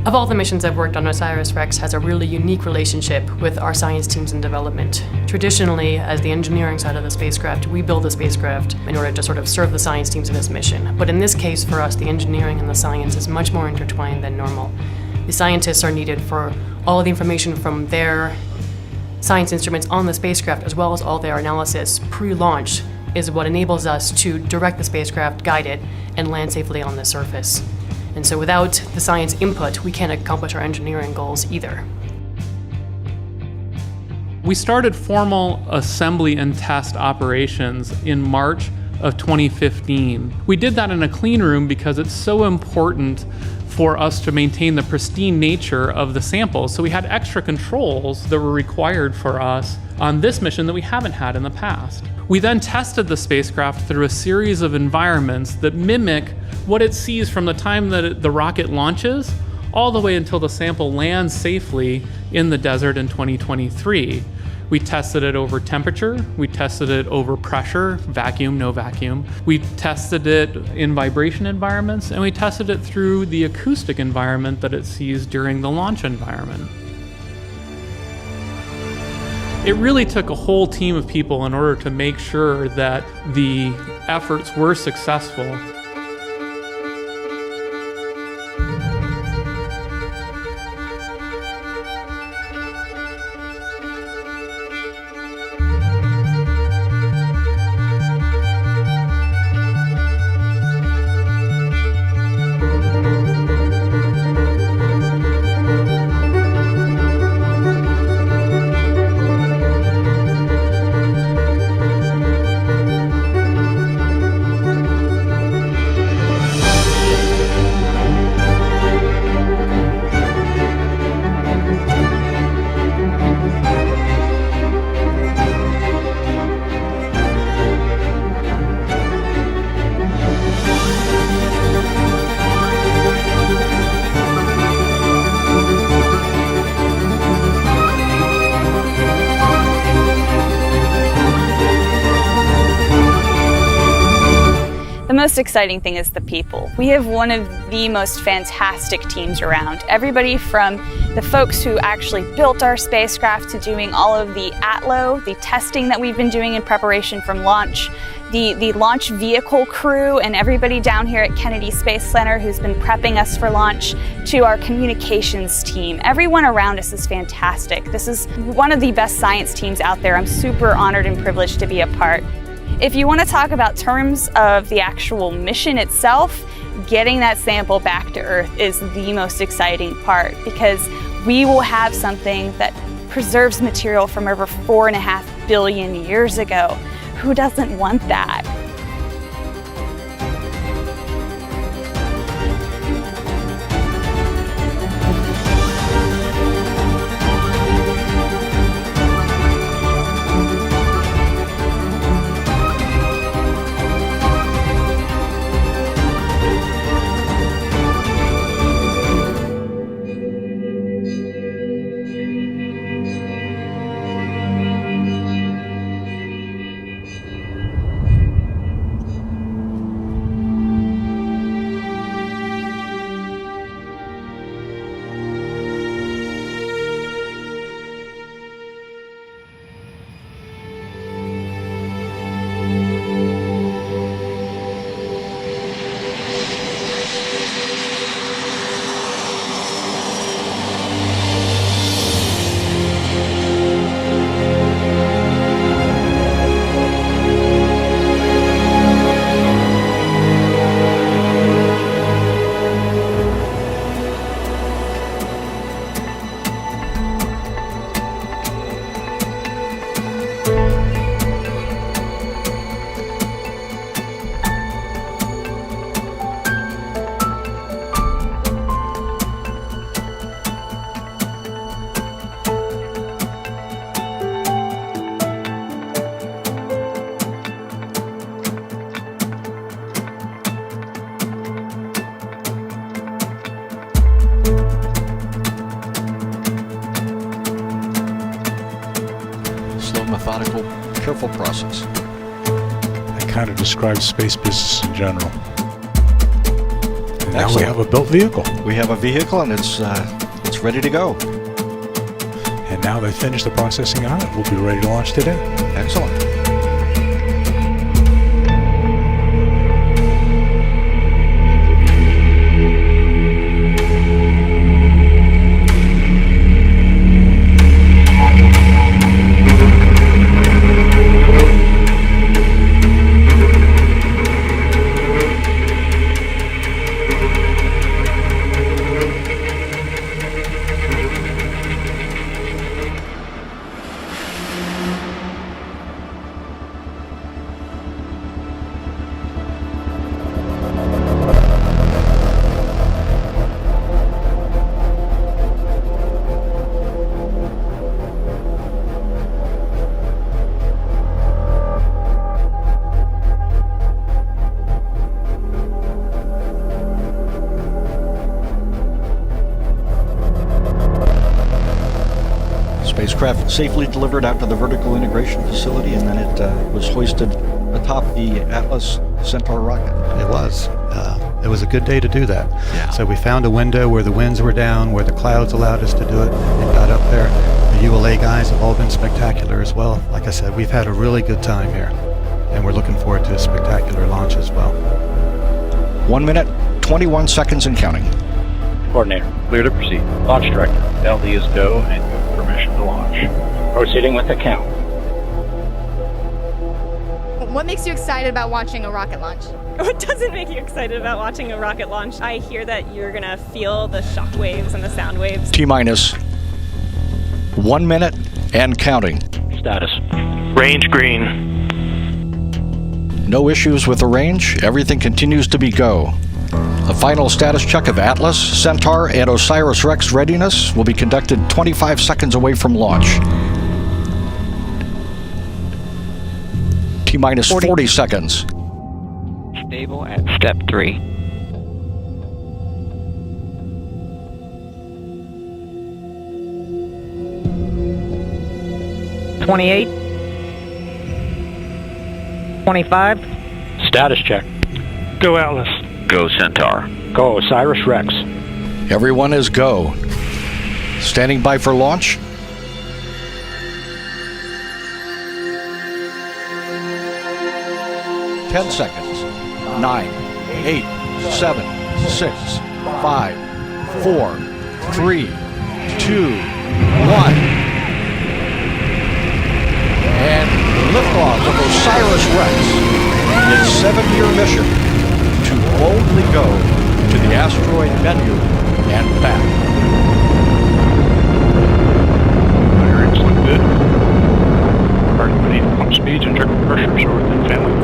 Of all the missions I've worked on, OSIRIS-REx has a really unique relationship with our science teams in development. Traditionally, as the engineering side of the spacecraft, we build the spacecraft in order to sort of serve the science teams in this mission. But in this case, for us, the engineering and the science is much more intertwined than normal. The scientists are needed for all of the information from their science instruments on the spacecraft, as well as all their analysis pre-launch, is what enables us to direct the spacecraft, guide it, and land safely on the surface. And so without the science input, we can't accomplish our engineering goals either. We started formal assembly and test operations in March of 2015. We did that in a clean room because it's so important for us to maintain the pristine nature of the samples. So we had extra controls that were required for us on this mission that we haven't had in the past. We then tested the spacecraft through a series of environments that mimic what it sees from the time that the rocket launches all the way until the sample lands safely in the desert in 2023. We tested it over temperature, we tested it over pressure, vacuum, no vacuum. We tested it in vibration environments, and we tested it through the acoustic environment that it sees during the launch environment. It really took a whole team of people in order to make sure that the efforts were successful. The most exciting thing is the people. We have one of the most fantastic teams around. Everybody from the folks who actually built our spacecraft to doing all of the ATLO, the testing that we've been doing in preparation from launch, the launch vehicle crew, and everybody down here at Kennedy Space Center who's been prepping us for launch, to our communications team. Everyone around us is fantastic. This is one of the best science teams out there. I'm super honored and privileged to be a part. If you want to talk about terms of the actual mission itself, getting that sample back to Earth is the most exciting part, because we will have something that preserves material from over 4.5 billion years ago. Who doesn't want that? Methodical, careful process. It kind of describes space business in general. Now we have a built vehicle. We have a vehicle, and it's ready to go. And now they finished the processing on it. We'll be ready to launch today. Excellent. Spacecraft safely delivered out to the vertical integration facility, and then it was hoisted atop the Atlas Centaur rocket. It was. It was a good day to do that. Yeah. So we found a window where the winds were down, where the clouds allowed us to do it, and got up there. The ULA guys have all been spectacular as well. Like I said, we've had a really good time here, and we're looking forward to a spectacular launch as well. 1 minute, 21 seconds and counting. Coordinator, clear to proceed. Launch director, LD is go and you have permission to launch. Proceeding with the count. What makes you excited about watching a rocket launch? What doesn't make you excited about watching a rocket launch? I hear that you're gonna feel the shock waves and the sound waves. T-minus 1 minute and counting. Status. Range green. No issues with the range. Everything continues to be go. A final status check of Atlas, Centaur, and OSIRIS-REx readiness will be conducted 25 seconds away from launch. T-minus 40 seconds. Stable at step 3. $28. 25. Status check. Go Atlas. Go Centaur. Go OSIRIS-REx. Everyone is go. Standing by for launch. Ten seconds. 9, 8, 7, 6, 5, 4, 3, 2, 1. And liftoff of OSIRIS-REx. Its 7-year mission to boldly go to the asteroid Bennu and back. Firing look good. Starting with pump speeds and injector pressures are within family.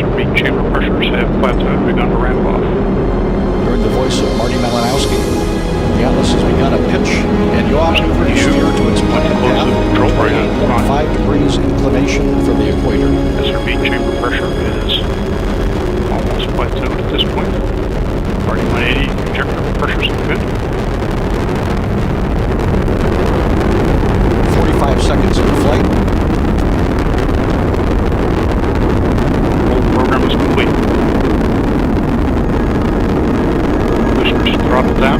Repeat chamber pressures have plateaued and begun to ramp off. Heard the voice of Marty Malinowski. The Atlas has begun a pitch and yaw maneuver to steer to its planned path, 8.5 degrees inclination from the equator. This repeat chamber pressure is almost plateaued at this point. Starting 180, injector pressures are good. 45 seconds into flight. Program is complete. Boosters throttled down.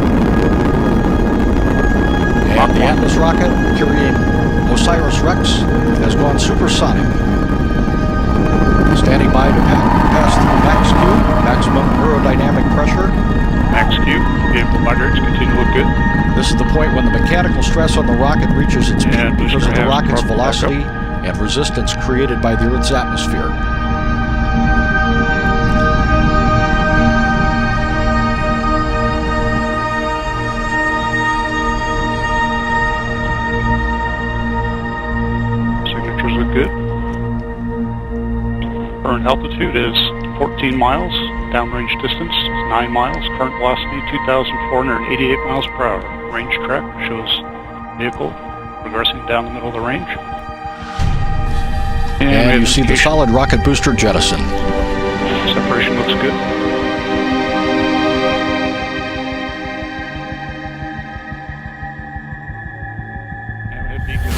And the Atlas rocket carrying OSIRIS-REx has gone supersonic. Standing by to pass through max Q, maximum aerodynamic pressure. Max Q, vehicle hydrates continue to look good. This is the point when the mechanical stress on the rocket reaches its peak And because of the booster rocket's halves velocity and resistance created by the Earth's atmosphere. Signatures look good. Current altitude is 14 miles. Downrange distance is 9 miles. Current velocity 2,488 miles per hour. Range track shows vehicle progressing down the middle of the range. And you see the solid rocket booster jettison. Separation looks good. And head beacon.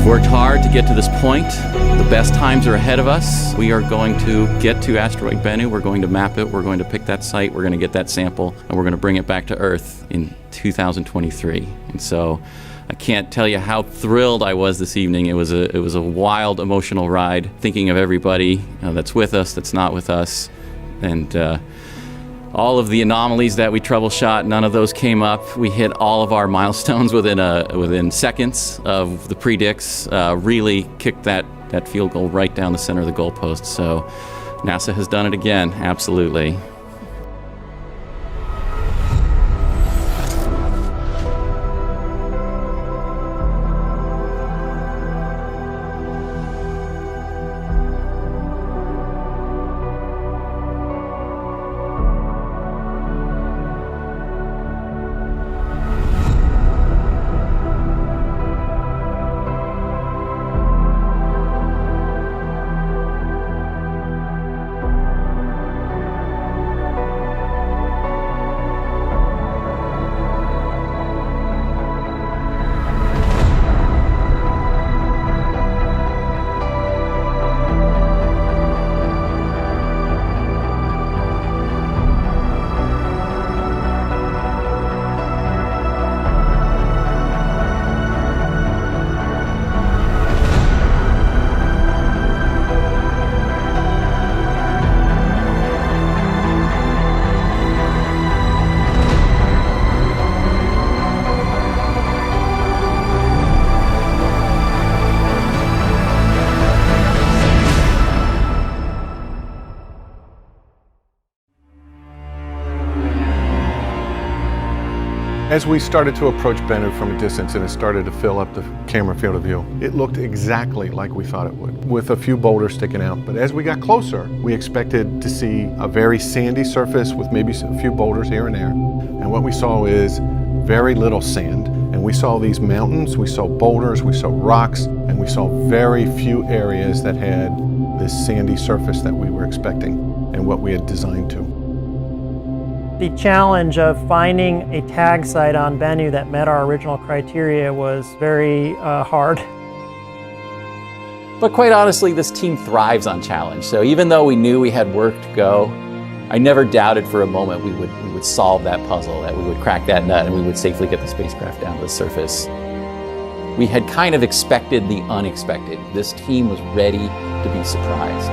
worked hard to get to this point. The best times are ahead of us. We are going to get to asteroid Bennu. We're going to map it. We're going to pick that site. We're going to get that sample, and we're going to bring it back to Earth in 2023. And so I can't tell you how thrilled I was this evening. It was a wild, emotional ride, thinking of everybody that's with us, that's not with us, and all of the anomalies that we troubleshot, none of those came up. We hit all of our milestones within seconds of the predicts. Really kicked that field goal right down the center of the goalpost. So NASA has done it again, absolutely. As we started to approach Bennu from a distance and it started to fill up the camera field of view, it looked exactly like we thought it would, with a few boulders sticking out. But as we got closer, we expected to see a very sandy surface with maybe a few boulders here and there. And what we saw is very little sand. And we saw these mountains, we saw boulders, we saw rocks, and we saw very few areas that had this sandy surface that we were expecting and what we had designed to. The challenge of finding a tag site on Bennu that met our original criteria was very hard. But quite honestly, this team thrives on challenge. So even though we knew we had work to go, I never doubted for a moment we would solve that puzzle, that we would crack that nut and we would safely get the spacecraft down to the surface. We had kind of expected the unexpected. This team was ready to be surprised.